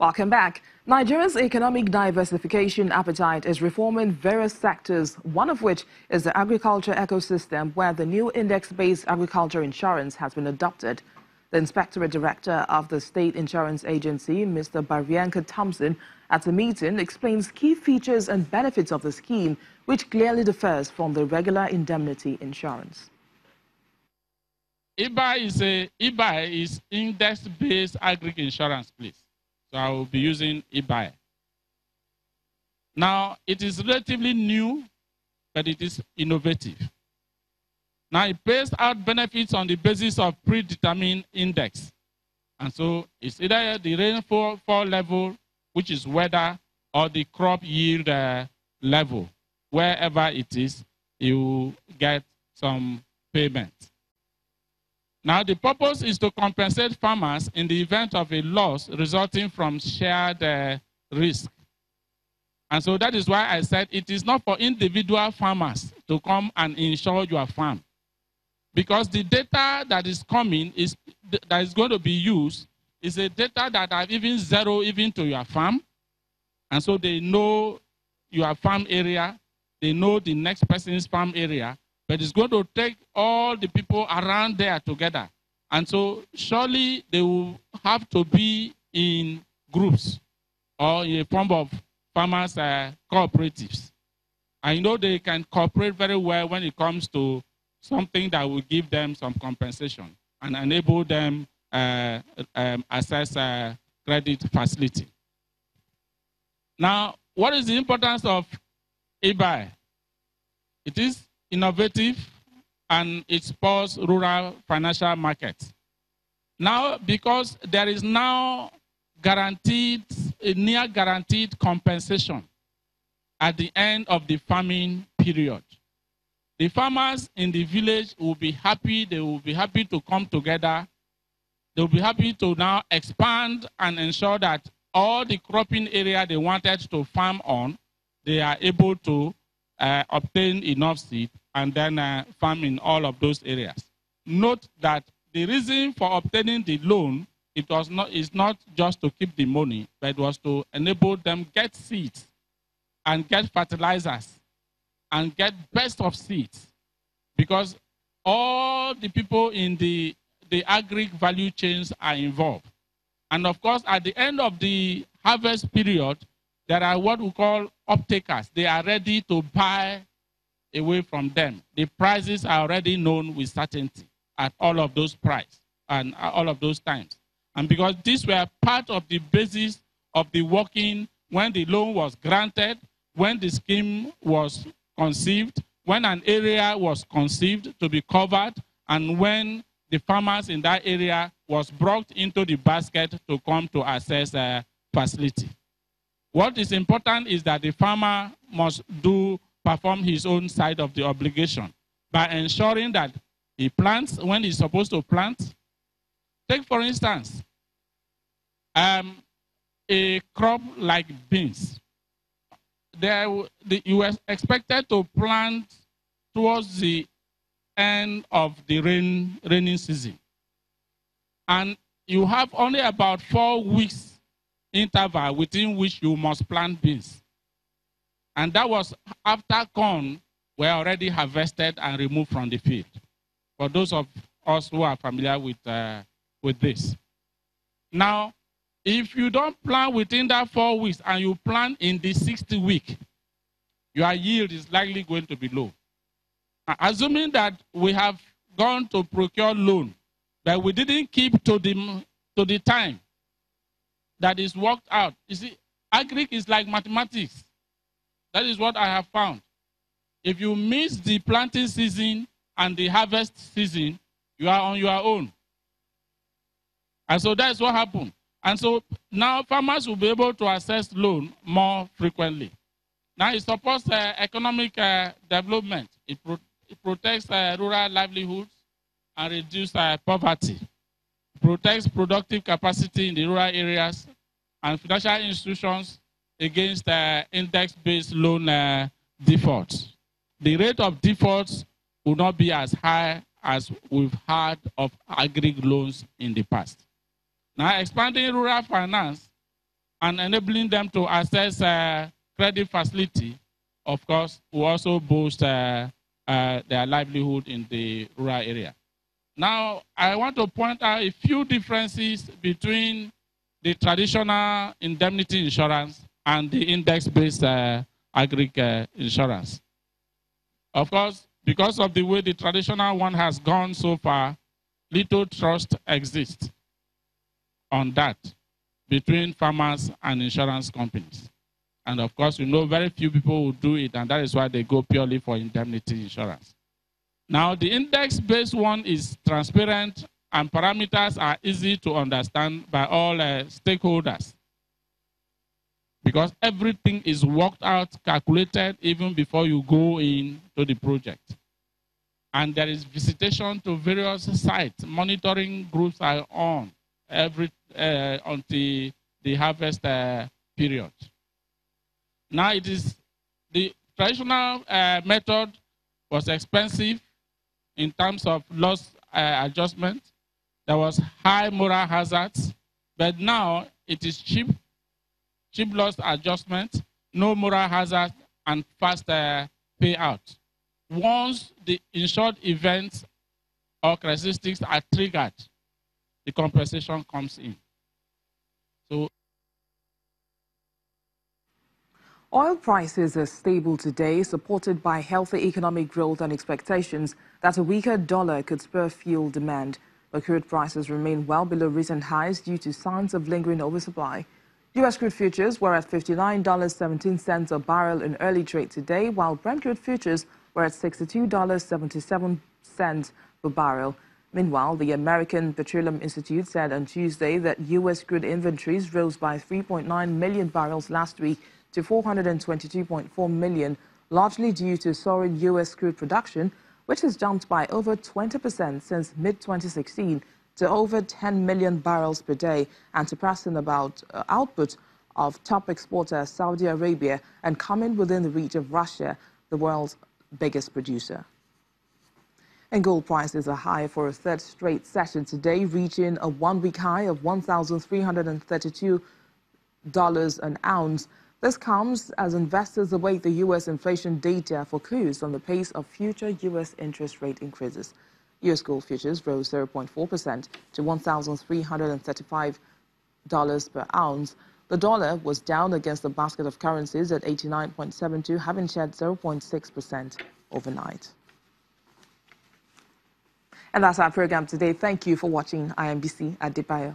Welcome back. Nigeria's economic diversification appetite is reforming various sectors, one of which is the agriculture ecosystem, where the new index-based agriculture insurance has been adopted. The Inspectorate Director of the State Insurance Agency, Mr. Barrianka Thompson, at the meeting explains key features and benefits of the scheme, which clearly differs from the regular indemnity insurance. IBA is index-based agri insurance, please. So I will be using IBA. Now, it is relatively new, but it is innovative. Now, it pays out benefits on the basis of predetermined index. And so it's either the rainfall level, which is weather, or the crop yield level. Wherever it is, you get some payment. Now, the purpose is to compensate farmers in the event of a loss resulting from shared risk. And so that is why I said it is not for individual farmers to come and insure your farm. Because the data that is coming, that is going to be used, is a data that have even zero even to your farm. And so they know your farm area, they know the next person's farm area, but it's going to take all the people around there together. And so surely they will have to be in groups or in a form of farmers' cooperatives. I know they can cooperate very well when it comes to something that will give them some compensation and enable them access credit facility. Now, what is the importance of IBA? It is innovative, and it supports rural financial markets. Now, because there is now a near guaranteed compensation at the end of the farming period. The farmers in the village will be happy. They will be happy to come together. They will be happy to now expand and ensure that all the cropping area they wanted to farm on, they are able to obtain enough seed and then farm in all of those areas. Note that the reason for obtaining the loan is not just to keep the money, but it was to enable them get seeds and get fertilizers and get best of seeds, because all the people in the agri value chains are involved. And of course, at the end of the harvest period, there are what we call off-takers. They are ready to buy away from them. The prices are already known with certainty at all of those prices and all of those times. And because these were part of the basis of the working when the loan was granted, when the scheme was conceived, when an area was conceived to be covered, and when the farmers in that area was brought into the basket to come to access a facility. What is important is that the farmer must perform his own side of the obligation by ensuring that he plants when he's supposed to plant. Take, for instance, a crop like beans. You were expected to plant towards the end of the rainy season. And you have only about 4 weeks interval within which you must plant beans. And that was after corn were already harvested and removed from the field. For those of us who are familiar with this. Now, if you don't plant within that 4 weeks and you plant in the 60th week, your yield is likely going to be low. Assuming that we have gone to procure loan, but we didn't keep to the time that is worked out. You see, agric is like mathematics. That is what I have found. If you miss the planting season and the harvest season, you are on your own. And so that's what happened. And so now farmers will be able to access loan more frequently. Now it supports economic development. It protects rural livelihoods and reduces poverty. It protects productive capacity in the rural areas and financial institutions against index-based loan defaults. The rate of defaults will not be as high as we've had of agri loans in the past. Now, expanding rural finance and enabling them to access credit facility, of course, will also boost their livelihood in the rural area. Now, I want to point out a few differences between the traditional indemnity insurance and the index-based agri insurance. Of course, because of the way the traditional one has gone so far, little trust exists on that between farmers and insurance companies. And of course, very few people will do it, and that is why they go purely for indemnity insurance. Now, the index-based one is transparent, and parameters are easy to understand by all stakeholders, because everything is worked out, calculated, even before you go into the project. And there is visitation to various sites. Monitoring groups are on until the harvest period. Now, it is the traditional method was expensive in terms of loss adjustment. There was high moral hazards, but now it is cheap loss adjustment, no moral hazard, and fast payout. Once the insured events or characteristics are triggered, the compensation comes in. So, oil prices are stable today, supported by healthy economic growth and expectations that a weaker dollar could spur fuel demand. But crude prices remain well below recent highs due to signs of lingering oversupply. U.S. crude futures were at $59.17 a barrel in early trade today, while Brent crude futures were at $62.77 per barrel. Meanwhile, the American Petroleum Institute said on Tuesday that U.S. crude inventories rose by 3.9 million barrels last week to 422.4 million, largely due to soaring U.S. crude production, which has jumped by over 20% since mid-2016 to over 10 million barrels per day, and surpassing output of top exporter Saudi Arabia and coming within the reach of Russia, the world's biggest producer. And gold prices are high for a third straight session today, reaching a one-week high of $1,332 an ounce. This comes as investors await the U.S. inflation data for clues on the pace of future U.S. interest rate increases. U.S. gold futures rose 0.4% to $1,335 per ounce. The dollar was down against the basket of currencies at 89.72, having shed 0.6% overnight. And that's our program today. Thank you for watching IMBC at Adebayo.